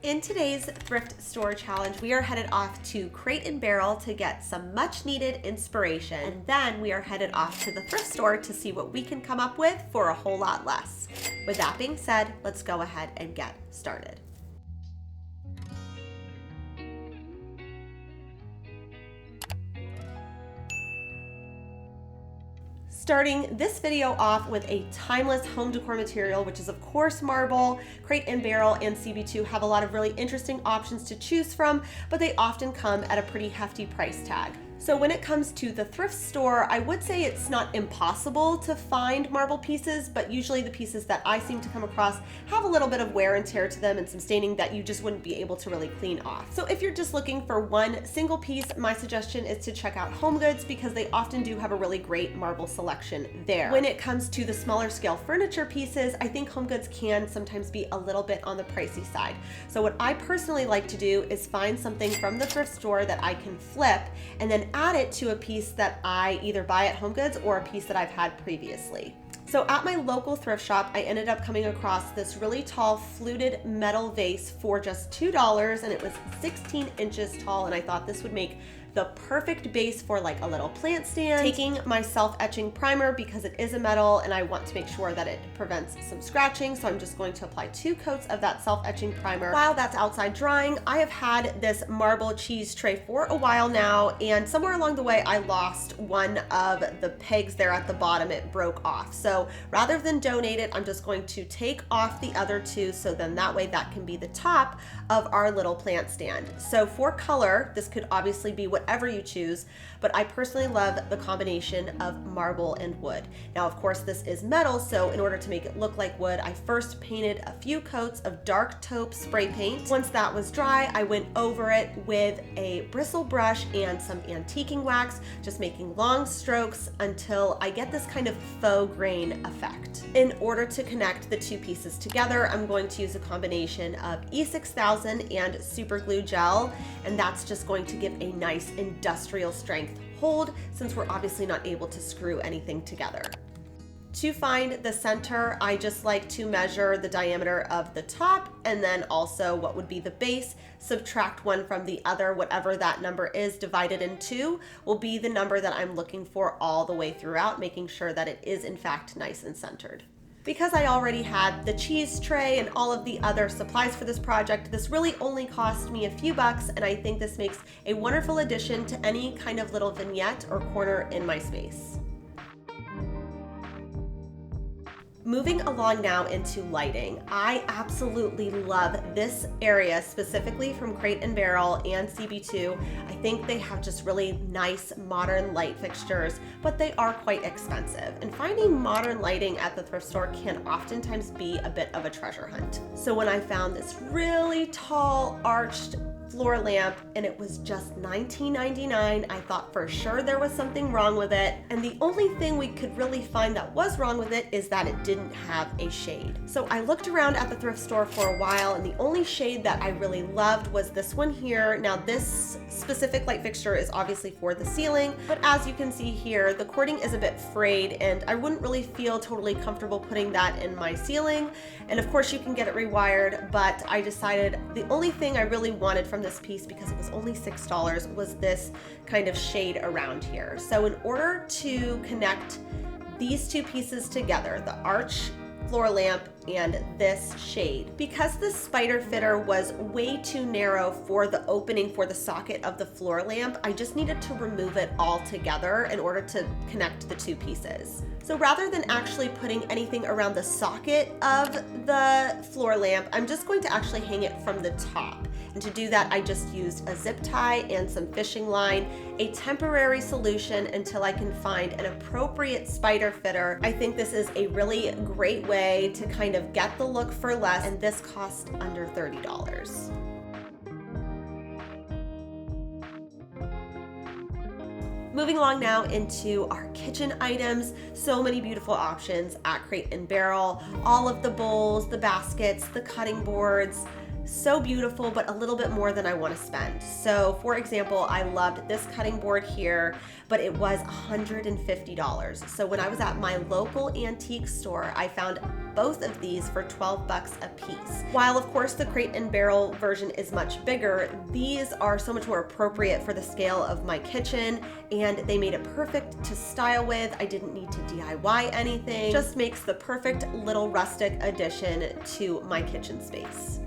In today's thrift store challenge, we are headed off to Crate & Barrel to get some much needed inspiration. And then we are headed off to the thrift store to see what we can come up with for a whole lot less. With that being said, let's go ahead and get started. Starting this video off with a timeless home decor material, which is of course marble. Crate & Barrel and CB2 have a lot of really interesting options to choose from, but they often come at a pretty hefty price tag. So when it comes to the thrift store, I would say it's not impossible to find marble pieces, but usually the pieces that I seem to come across have a little bit of wear and tear to them and some staining that you just wouldn't be able to really clean off. So if you're just looking for one single piece, my suggestion is to check out HomeGoods because they often do have a really great marble selection there. When it comes to the smaller scale furniture pieces, I think HomeGoods can sometimes be a little bit on the pricey side. So what I personally like to do is find something from the thrift store that I can flip and then add it to a piece that I either buy at HomeGoods or a piece that I've had previously. So at my local thrift shop, I ended up coming across this really tall fluted metal vase for just $2, and it was 16 inches tall, and I thought this would make the perfect base for like a little plant stand. Taking my self-etching primer because it is a metal and I want to make sure that it prevents some scratching, so I'm just going to apply 2 coats of that self-etching primer. While that's outside drying, I have had this marble cheese tray for a while now, and somewhere along the way I lost one of the pegs there at the bottom. It broke off. So rather than donate it, I'm just going to take off the other 2, so then that way that can be the top of our little plant stand. So for color, this could obviously be whatever you choose, but I personally love the combination of marble and wood. Now, of course, this is metal, so in order to make it look like wood, I first painted a few coats of dark taupe spray paint. Once that was dry, I went over it with a bristle brush and some antiquing wax, just making long strokes until I get this kind of faux grain effect. In order to connect the 2 pieces together, I'm going to use a combination of E6000 and super glue gel, and that's just going to give a nice industrial strength hold since we're obviously not able to screw anything together. To find the center, I just like to measure the diameter of the top and then also what would be the base, subtract one from the other, whatever that number is divided in 2 will be the number that I'm looking for all the way throughout, making sure that it is in fact nice and centered. Because I already had the cheese tray and all of the other supplies for this project, this really only cost me a few bucks, and I think this makes a wonderful addition to any kind of little vignette or corner in my space. Moving along now into lighting, I absolutely love this area, specifically from Crate & Barrel and CB2. I think they have just really nice modern light fixtures, but they are quite expensive. And finding modern lighting at the thrift store can oftentimes be a bit of a treasure hunt. So when I found this really tall arched floor lamp and it was just $19.99, I thought for sure there was something wrong with it. And the only thing we could really find that was wrong with it is that it didn't have a shade. So I looked around at the thrift store for a while, and the only shade that I really loved was this one here. Now this specific light fixture is obviously for the ceiling, but as you can see here, the cording is a bit frayed and I wouldn't really feel totally comfortable putting that in my ceiling. And of course you can get it rewired, but I decided the only thing I really wanted from this piece, because it was only $6, was this kind of shade around here. So in order to connect these 2 pieces together, the arch floor lamp and this shade, because the spider fitter was way too narrow for the opening for the socket of the floor lamp, I just needed to remove it all together in order to connect the 2 pieces. So rather than actually putting anything around the socket of the floor lamp, I'm just going to actually hang it from the top. And to do that, I just used a zip tie and some fishing line, a temporary solution until I can find an appropriate spider fitter. I think this is a really great way to kind of get the look for less, and this cost under $30. Moving along now into our kitchen items, so many beautiful options at Crate & Barrel. All of the bowls, the baskets, the cutting boards, so beautiful, but a little bit more than I want to spend. So for example, I loved this cutting board here, but it was $150. So when I was at my local antique store, I found got both of these for 12 bucks a piece. While of course the crate and barrel version is much bigger, these are so much more appropriate for the scale of my kitchen, and they made it perfect to style with. I didn't need to DIY anything. Just makes the perfect little rustic addition to my kitchen space.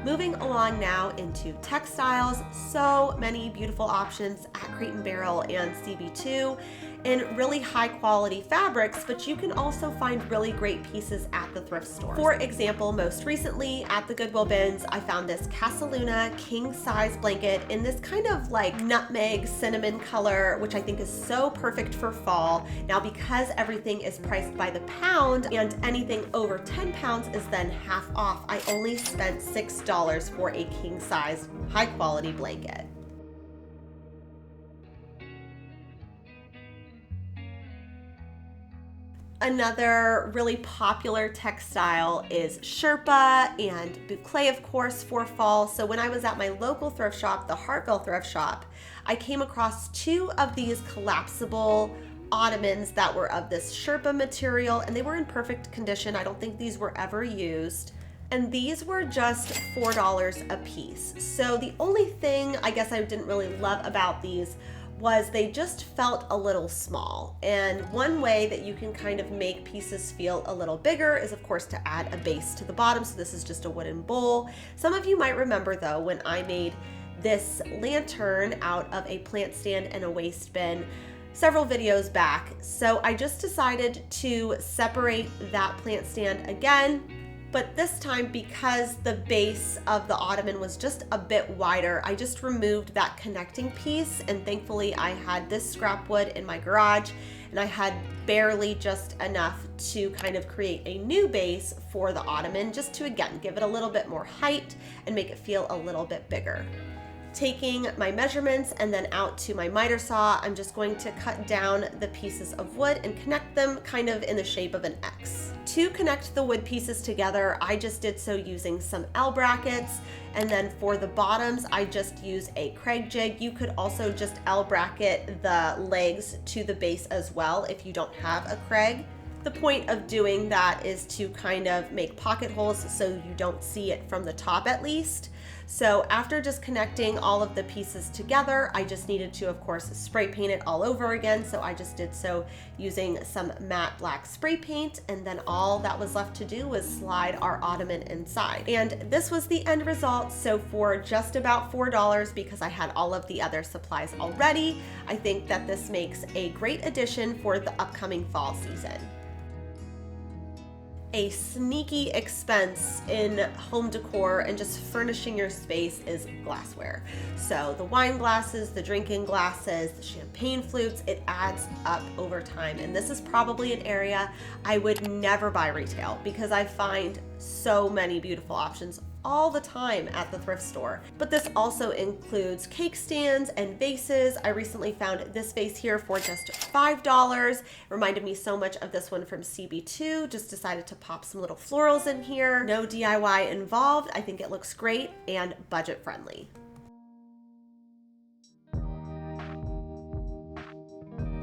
Moving along now into textiles, so many beautiful options at Crate & Barrel and CB2 in really high quality fabrics, but you can also find really great pieces at the thrift store. For example, most recently at the Goodwill bins, I found this Casaluna king size blanket in this kind of like nutmeg cinnamon color, which I think is so perfect for fall. Now, because everything is priced by the pound and anything over 10 pounds is then half off, I only spent $6 for a king size high quality blanket. Another really popular textile is Sherpa and boucle, of course, for fall. So when I was at my local thrift shop, the Hartville thrift shop, I came across two of these collapsible ottomans that were of this Sherpa material, and they were in perfect condition. I don't think these were ever used. And these were just $4 a piece. So the only thing I guess I didn't really love about these was they just felt a little small. And one way that you can kind of make pieces feel a little bigger is of course to add a base to the bottom. So this is just a wooden bowl. Some of you might remember though, when I made this lantern out of a plant stand and a waste bin several videos back. So I just decided to separate that plant stand again. But this time, because the base of the ottoman was just a bit wider, I just removed that connecting piece, and thankfully I had this scrap wood in my garage, and I had barely just enough to kind of create a new base for the ottoman, just to again give it a little bit more height and make it feel a little bit bigger. Taking my measurements and then out to my miter saw, I'm just going to cut down the pieces of wood and connect them kind of in the shape of an X. To connect the wood pieces together, I just did so using some L brackets, and then for the bottoms, I just use a Craig jig. You could also just L bracket the legs to the base as well if you don't have a Craig. The point of doing that is to kind of make pocket holes so you don't see it from the top at least. So after just connecting all of the pieces together, I just needed to, of course, spray paint it all over again. So I just did so using some matte black spray paint, and then all that was left to do was slide our ottoman inside. And this was the end result. So for just about $4, because I had all of the other supplies already, I think that this makes a great addition for the upcoming fall season. A sneaky expense in home decor and just furnishing your space is glassware. So the wine glasses, the drinking glasses, the champagne flutes, it adds up over time. And this is probably an area I would never buy retail, because I find so many beautiful options all the time at the thrift store. But this also includes cake stands and vases. I recently found this vase here for just $5. It reminded me so much of this one from CB2. Just decided to pop some little florals in here. No DIY involved. I think it looks great and budget friendly.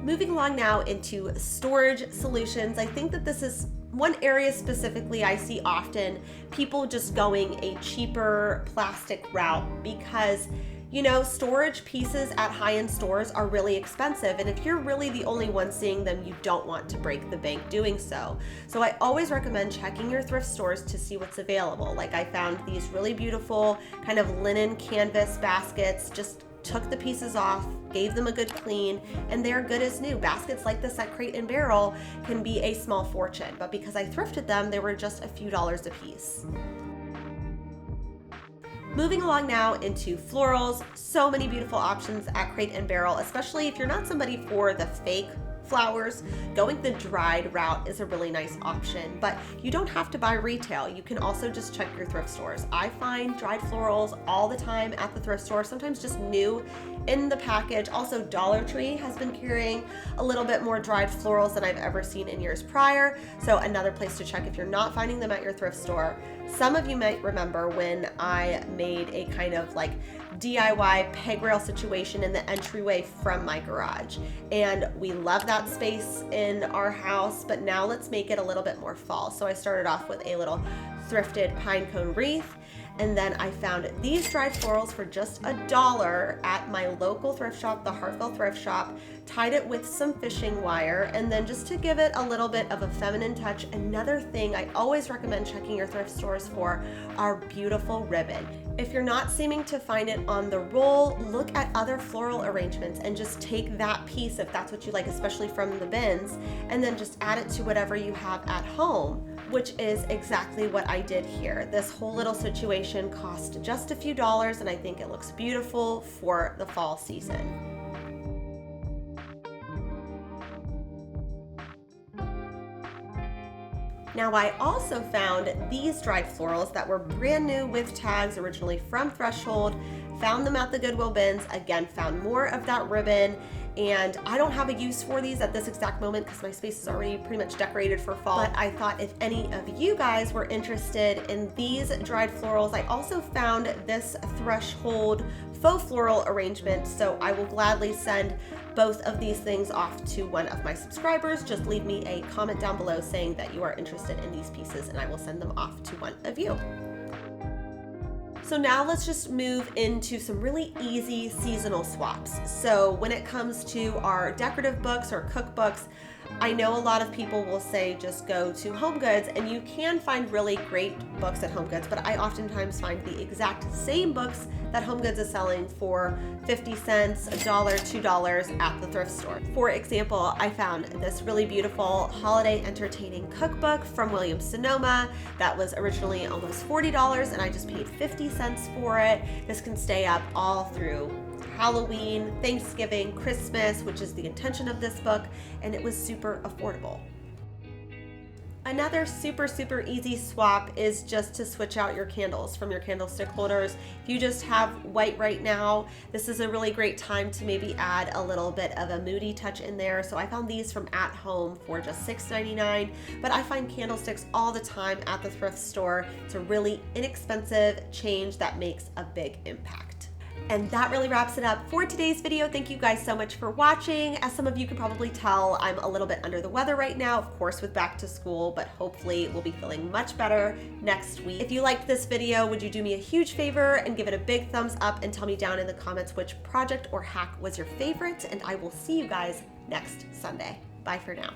Moving along now into storage solutions, I think that this is one area specifically I see often people just going a cheaper plastic route, because storage pieces at high-end stores are really expensive, and if you're really the only one seeing them, you don't want to break the bank doing so. So I always recommend checking your thrift stores to see what's available. Like I found these really beautiful kind of linen canvas baskets, just took the pieces off, gave them a good clean, and they're good as new. Baskets like this at Crate & Barrel can be a small fortune, but because I thrifted them, they were just a few dollars a piece. Moving along now into florals, so many beautiful options at Crate & Barrel, especially if you're not somebody for the fake flowers, going the dried route is a really nice option, but you don't have to buy retail. You can also just check your thrift stores. I find dried florals all the time at the thrift store, sometimes just new in the package. Also, Dollar Tree has been carrying a little bit more dried florals than I've ever seen in years prior, so another place to check if you're not finding them at your thrift store. Some of you might remember when I made a kind of like DIY peg rail situation in the entryway from my garage, and we love that space in our house, but now let's make it a little bit more fall. So I started off with a little thrifted pine cone wreath, and then I found these dried florals for just $1 at my local thrift shop, the Hartville Thrift Shop, tied it with some fishing wire, and then just to give it a little bit of a feminine touch, another thing I always recommend checking your thrift stores for are beautiful ribbon. If you're not seeming to find it on the roll, look at other floral arrangements and just take that piece if that's what you like, especially from the bins, and then just add it to whatever you have at home, which is exactly what I did here. This whole little situation cost just a few dollars, and I think it looks beautiful for the fall season. Now, I also found these dried florals that were brand new with tags, originally from Threshold. Found them at the Goodwill bins. Again, found more of that ribbon, and I don't have a use for these at this exact moment because my space is already pretty much decorated for fall. But I thought if any of you guys were interested in these dried florals, I also found this Threshold faux floral arrangement, so I will gladly send both of these things off to one of my subscribers. Just leave me a comment down below saying that you are interested in these pieces, and I will send them off to one of you. So now let's just move into some really easy seasonal swaps. So when it comes to our decorative books or cookbooks, I know a lot of people will say just go to HomeGoods, and you can find really great books at HomeGoods, but I oftentimes find the exact same books that HomeGoods is selling for 50 cents, $1, $2 at the thrift store. For example, I found this really beautiful holiday entertaining cookbook from Williams-Sonoma that was originally almost $40, and I just paid 50 cents for it. This can stay up all through Halloween, Thanksgiving, Christmas, which is the intention of this book, and it was super affordable. Another super easy swap is just to switch out your candles from your candlestick holders. If you just have white right now, this is a really great time to maybe add a little bit of a moody touch in there. So I found these from At Home for just $6.99, but I find candlesticks all the time at the thrift store. It's a really inexpensive change that makes a big impact. And that really wraps it up for today's video. Thank you guys so much for watching. As some of you can probably tell, I'm a little bit under the weather right now, of course, with back to school, but hopefully we'll be feeling much better next week. If you liked this video, would you do me a huge favor and give it a big thumbs up and tell me down in the comments which project or hack was your favorite, and I will see you guys next Sunday. Bye for now.